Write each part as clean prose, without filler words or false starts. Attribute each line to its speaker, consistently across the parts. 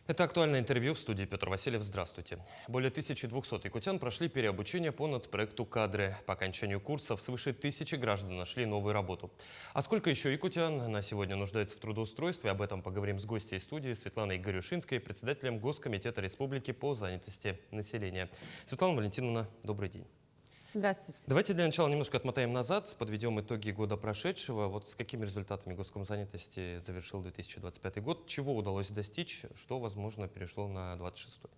Speaker 1: Это актуальное интервью в студии Петр Васильев. Здравствуйте. Более 1200 якутян прошли переобучение по нацпроекту «Кадры». По окончанию курсов свыше 1000 граждан нашли новую работу. А сколько еще якутян на сегодня нуждается в трудоустройстве? Об этом поговорим с гостьей студии Светланой Горюшинской, председателем Госкомитета Республики по занятости населения. Светлана Валентиновна, добрый день.
Speaker 2: Здравствуйте.
Speaker 1: Давайте для начала немножко отмотаем назад, подведем итоги года прошедшего. Вот с какими результатами Госкомзанятости завершил 2025 год? Чего удалось достичь? Что, возможно, перешло на 26-й?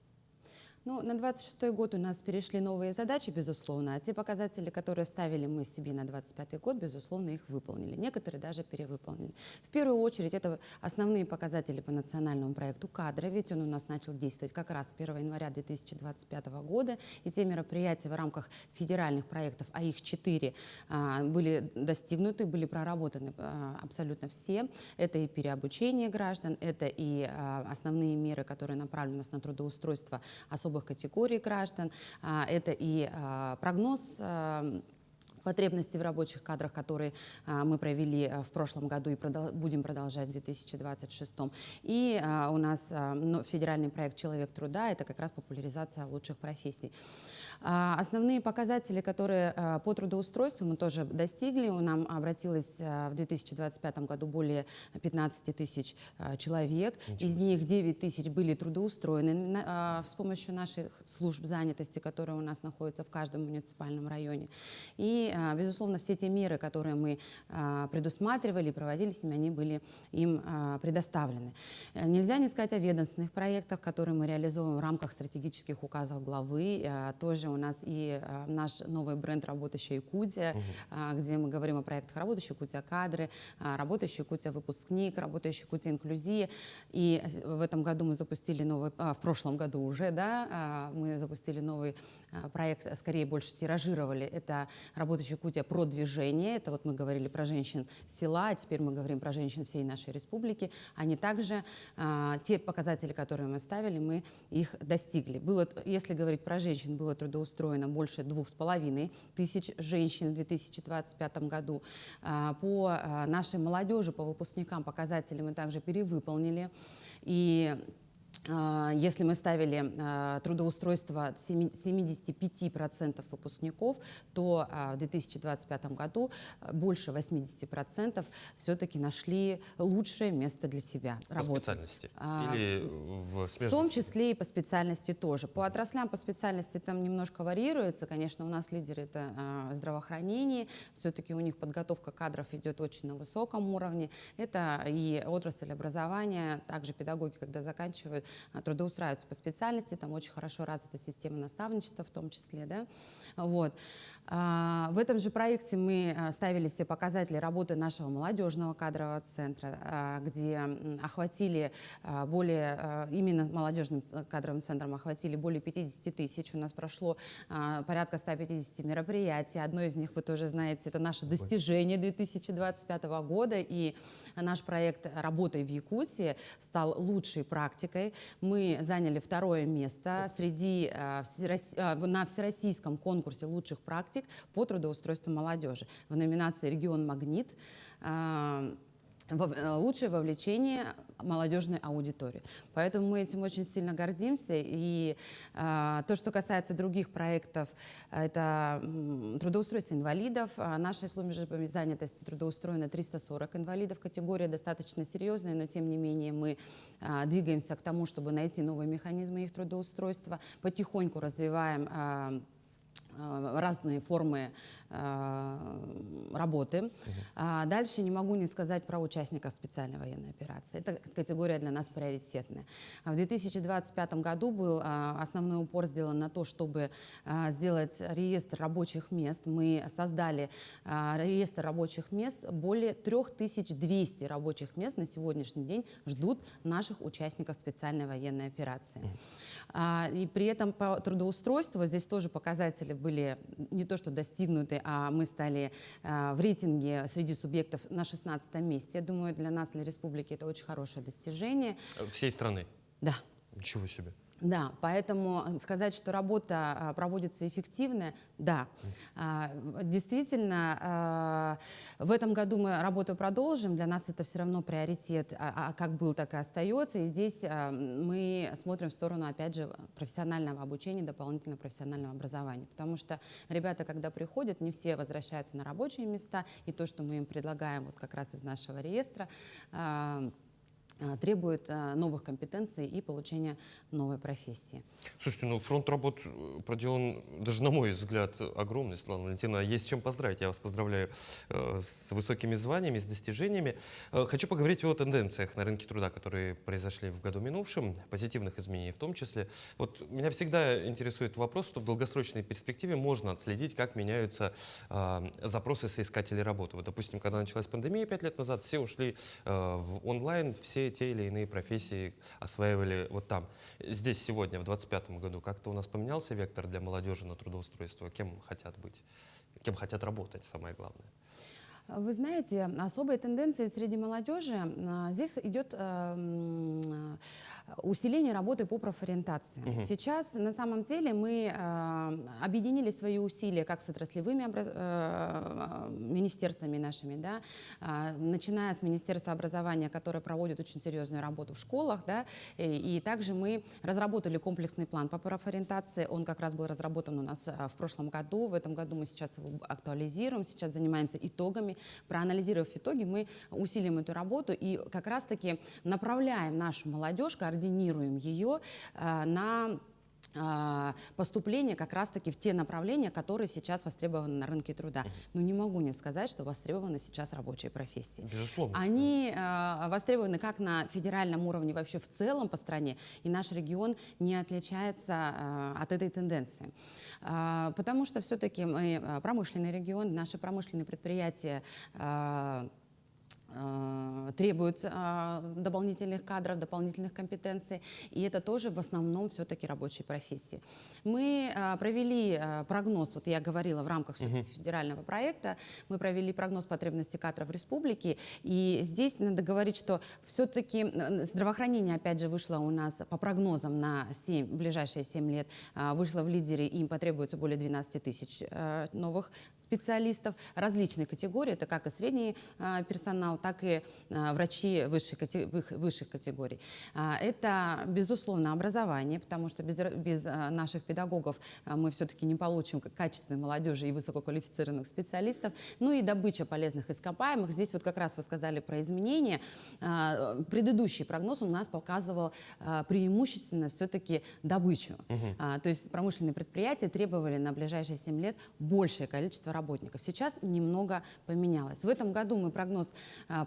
Speaker 2: Ну, на 26-й год у нас перешли новые задачи, безусловно, а те показатели, которые ставили мы себе на 25-й год, безусловно, их выполнили. Некоторые даже перевыполнили. В первую очередь, это основные показатели по национальному проекту «Кадры», ведь он у нас начал действовать как раз с 1 января 2025 года, и те мероприятия в рамках федеральных проектов, а их 4, были достигнуты, были проработаны абсолютно все. Это и переобучение граждан, это и основные меры, которые направлены у нас на трудоустройство особых категорий граждан, это и прогноз потребности в рабочих кадрах, которые мы провели в прошлом году и будем продолжать в 2026. И у нас федеральный проект «Человек труда» — это как раз популяризация лучших профессий. Основные показатели, которые по трудоустройству мы тоже достигли, нам обратилось в 2025 году более 15 тысяч человек, из них 9 тысяч были трудоустроены с помощью наших служб занятости, которые у нас находятся в каждом муниципальном районе. И, безусловно, все те меры, которые мы предусматривали и проводили с ними, они были им предоставлены. Нельзя не сказать о ведомственных проектах, которые мы реализовываем в рамках стратегических указов главы. Тоже у нас и наш новый бренд «Работающая Якутия», где мы говорим о проектах «Работающая Якутия Кадры», «Работающая Якутия Выпускник», «Работающая Якутия Инклюзия». И в этом году мы запустили новый, в прошлом году уже, да, мы запустили новый проект, скорее больше тиражировали. Это «Работающая Якутия Продвижение». Это вот мы говорили про женщин села, а теперь мы говорим про женщин всей нашей республики. Они также, те показатели, которые мы ставили, мы их достигли. Было, если говорить про женщин, было трудоустроено больше 2500 женщин в 2025 году. По нашей молодежи, по выпускникам показатели мы также перевыполнили. И если мы ставили трудоустройство 75% выпускников, то в 2025 году больше 80% все-таки нашли лучшее место для себя.
Speaker 1: По специальности? Или в смежности?
Speaker 2: В том числе и по специальности тоже. По отраслям, по специальности там немножко варьируется. Конечно, у нас лидеры — это здравоохранение. Все-таки у них подготовка кадров идет очень на высоком уровне. Это и отрасль образования, также педагоги, когда заканчивают, трудоустраиваются по специальности, там очень хорошо развита система наставничества в том числе, да, вот. В этом же проекте мы ставили себе показатели работы нашего молодежного кадрового центра, где охватили именно молодежным кадровым центром охватили более 50 тысяч, у нас прошло порядка 150 мероприятий, одно из них, вы тоже знаете, это наше достижение 2025 года, и наш проект «Работай в Якутии» стал лучшей практикой. Мы заняли 2-е место на всероссийском конкурсе лучших практик по трудоустройству молодежи в номинации «Регион Магнит». Лучшее вовлечение молодежной аудитории. Поэтому мы этим очень сильно гордимся. И то, что касается других проектов, это трудоустройство инвалидов. Нашей службе занятости трудоустроено 340 инвалидов. Категория достаточно серьезная, но тем не менее мы двигаемся к тому, чтобы найти новые механизмы их трудоустройства. Потихоньку развиваем разные формы работы. Дальше не могу не сказать про участников специальной военной операции. Эта категория для нас приоритетная. В 2025 году был основной упор сделан на то, чтобы сделать реестр рабочих мест. Мы создали реестр рабочих мест. Более 3200 рабочих мест на сегодняшний день ждут наших участников специальной военной операции. И при этом по трудоустройству здесь тоже показатели были не то что достигнуты, а мы стали в рейтинге среди субъектов на 16-м месте. Я думаю, для нас, для республики, это очень хорошее достижение.
Speaker 1: Всей страны?
Speaker 2: Да.
Speaker 1: Ничего себе.
Speaker 2: Да, поэтому сказать, что работа проводится эффективно, да. Действительно, в этом году мы работу продолжим, для нас это все равно приоритет, как был, так и остается. И здесь мы смотрим в сторону, опять же, профессионального обучения, дополнительного профессионального образования. Потому что ребята, когда приходят, не все возвращаются на рабочие места, и то, что мы им предлагаем вот как раз из нашего реестра, требует новых компетенций и получения новой профессии.
Speaker 1: Слушайте, ну фронт работ проделан, даже на мой взгляд, огромный, Светлана Валентиновна. Есть чем поздравить. Я вас поздравляю с высокими званиями, с достижениями. Хочу поговорить о тенденциях на рынке труда, которые произошли в году минувшем, позитивных изменений в том числе. Вот меня всегда интересует вопрос, что в долгосрочной перспективе можно отследить, как меняются запросы соискателей работы. Вот, допустим, когда началась пандемия 5 лет назад, все ушли в онлайн, все те или иные профессии осваивали вот там. Здесь сегодня, в 2025 году, как-то у нас поменялся вектор для молодежи на трудоустройство? Кем хотят быть? Кем хотят работать, самое главное?
Speaker 2: Вы знаете, особая тенденция среди молодежи, здесь идет усиление работы по профориентации. Сейчас, на самом деле, мы объединили свои усилия как с отраслевыми министерствами нашими, да, начиная с Министерства образования, которое проводит очень серьезную работу в школах, да, и также мы разработали комплексный план по профориентации. Он как раз был разработан у нас в прошлом году. В этом году мы сейчас его актуализируем, сейчас занимаемся итогами. Проанализировав итоги, мы усилим эту работу и как раз-таки направляем нашу молодежь, координируем ее на поступление как раз-таки в те направления, которые сейчас востребованы на рынке труда. Но не могу не сказать, что востребованы сейчас рабочие профессии.
Speaker 1: Безусловно.
Speaker 2: Они востребованы как на федеральном уровне, вообще в целом по стране, и наш регион не отличается от этой тенденции. Потому что все-таки мы промышленный регион, наши промышленные предприятия требуют дополнительных кадров, дополнительных компетенций, и это тоже в основном все-таки рабочие профессии. Мы провели прогноз, вот я говорила в рамках федерального проекта, мы провели прогноз потребностей кадров в республике, и здесь надо говорить, что все-таки здравоохранение, опять же, вышло у нас по прогнозам на ближайшие 7 лет, вышло в лидеры, и им потребуется более 12 тысяч новых специалистов различной категории, это как и средний персонал, так и врачи высших категорий. Это, безусловно, образование, потому что без наших педагогов мы все-таки не получим качественной молодежи и высококвалифицированных специалистов. Ну и добыча полезных ископаемых. Здесь вот как раз вы сказали про изменения. Предыдущий прогноз у нас показывал преимущественно все-таки добычу. То есть промышленные предприятия требовали на ближайшие 7 лет большее количество работников. Сейчас немного поменялось. В этом году мы прогноз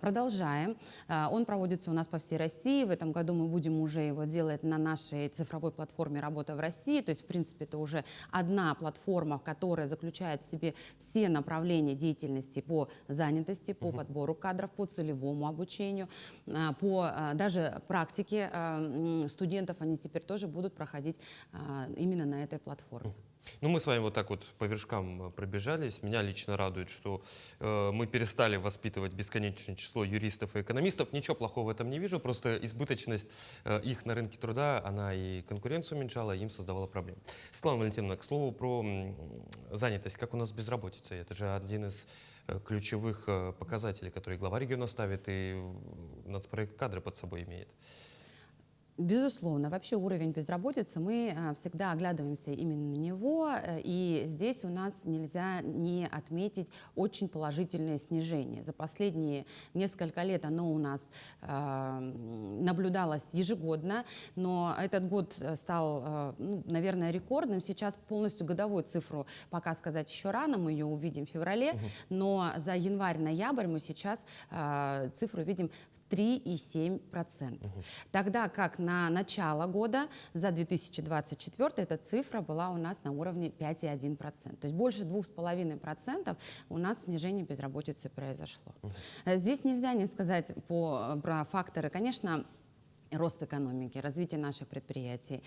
Speaker 2: продолжаем. Он проводится у нас по всей России. В этом году мы будем уже его делать на нашей цифровой платформе «Работа в России». То есть, в принципе, это уже одна платформа, которая заключает в себе все направления деятельности по занятости, по подбору кадров, по целевому обучению, по даже практике студентов. Они теперь тоже будут проходить именно на этой платформе.
Speaker 1: Ну, мы с вами вот так вот по вершкам пробежались. Меня лично радует, что мы перестали воспитывать бесконечное число юристов и экономистов. Ничего плохого в этом не вижу, просто избыточность их на рынке труда, она и конкуренцию уменьшала, и им создавала проблемы. Светлана Валентиновна, к слову про занятость. Как у нас с безработицей? Это же один из ключевых показателей, которые глава региона ставит и нацпроект кадры под собой имеет.
Speaker 2: Безусловно, вообще уровень безработицы, мы всегда оглядываемся именно на него, и здесь у нас нельзя не отметить очень положительное снижение. За последние несколько лет оно у нас наблюдалось ежегодно, но этот год стал, наверное, рекордным. Сейчас полностью годовую цифру пока сказать еще рано, мы ее увидим в феврале, но за январь-ноябрь мы сейчас цифру видим в 3,7%. Тогда как на начало года, за 2024, эта цифра была у нас на уровне 5,1%. То есть больше 2,5% у нас снижение безработицы произошло. Здесь нельзя не сказать про факторы. Конечно, рост экономики, развитие наших предприятий,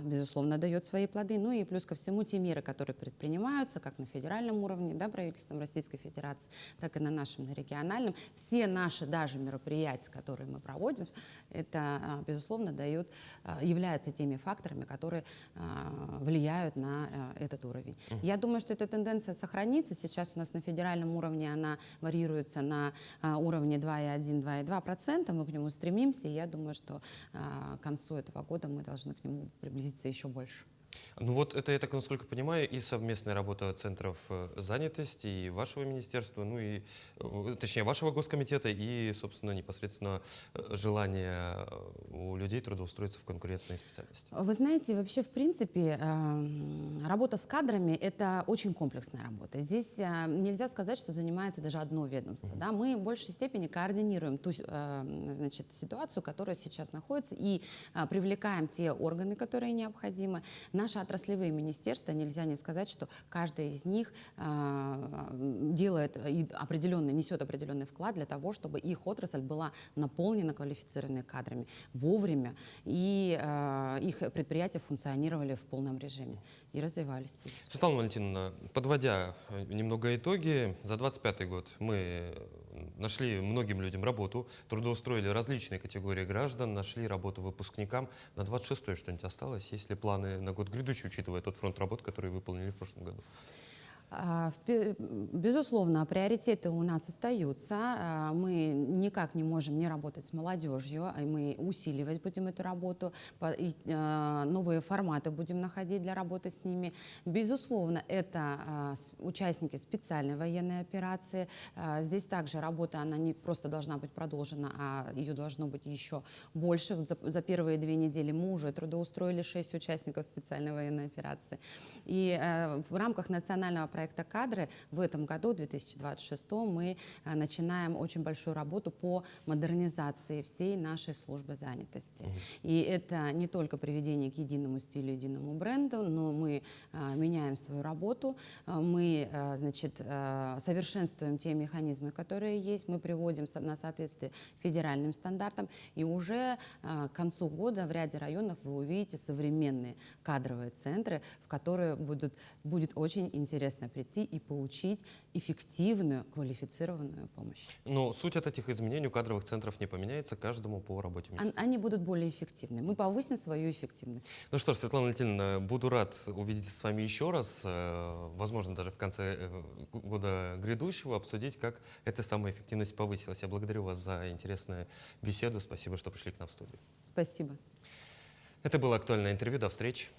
Speaker 2: безусловно, дает свои плоды. Ну и плюс ко всему те меры, которые предпринимаются, как на федеральном уровне, да, правительством Российской Федерации, так и на нашем, на региональном. Все наши даже мероприятия, которые мы проводим, это, безусловно, являются теми факторами, которые влияют на этот уровень. Я думаю, что эта тенденция сохранится. Сейчас у нас на федеральном уровне она варьируется на уровне 2,1-2,2%. Мы к нему стремимся, и я думаю, что к концу этого года мы должны к нему приблизиться еще больше.
Speaker 1: Ну вот это, я так насколько понимаю, и совместная работа центров занятости, и вашего министерства, ну и, точнее, вашего госкомитета, и, собственно, непосредственно желание у людей трудоустроиться в конкурентные специальности.
Speaker 2: Вы знаете, вообще, в принципе, работа с кадрами – это очень комплексная работа. Здесь нельзя сказать, что занимается даже одно ведомство. Да? Мы в большей степени координируем ту, значит, ситуацию, которая сейчас находится, и привлекаем те органы, которые необходимы. Наши отраслевые министерства, нельзя не сказать, что каждая из них делает несет определенный вклад для того, чтобы их отрасль была наполнена квалифицированными кадрами вовремя, и их предприятия функционировали в полном режиме и развивались.
Speaker 1: Светлана Валентиновна, подводя немного итоги, за 2025 год мы нашли многим людям работу, трудоустроили различные категории граждан, нашли работу выпускникам. На 26-й что-нибудь осталось? Есть ли планы на год грядущий, учитывая тот фронт работ, который выполнили в прошлом году?
Speaker 2: Безусловно, приоритеты у нас остаются. Мы никак не можем не работать с молодежью, и мы усиливать будем эту работу, новые форматы будем находить для работы с ними. Безусловно, это участники специальной военной операции. Здесь также работа, она не просто должна быть продолжена, а ее должно быть еще больше. Вот за первые 2 недели мы уже трудоустроили 6 участников специальной военной операции. И в рамках национального проекта «Кадры» в этом году, 2026, мы начинаем очень большую работу по модернизации всей нашей службы занятости. И это не только приведение к единому стилю, единому бренду, но мы меняем свою работу, мы, значит, совершенствуем те механизмы, которые есть, мы приводим на соответствие федеральным стандартам, и уже к концу года в ряде районов вы увидите современные кадровые центры, в которые будет очень интересно прийти и получить эффективную, квалифицированную помощь.
Speaker 1: Но суть от этих изменений у кадровых центров не поменяется, каждому по работе.
Speaker 2: Они будут более эффективны. Мы повысим свою эффективность.
Speaker 1: Ну что ж, Светлана Валентиновна, буду рад увидеться с вами еще раз, возможно, даже в конце года грядущего, обсудить, как эта самая эффективность повысилась. Я благодарю вас за интересную беседу. Спасибо, что пришли к нам в студию.
Speaker 2: Спасибо.
Speaker 1: Это было актуальное интервью. До встречи.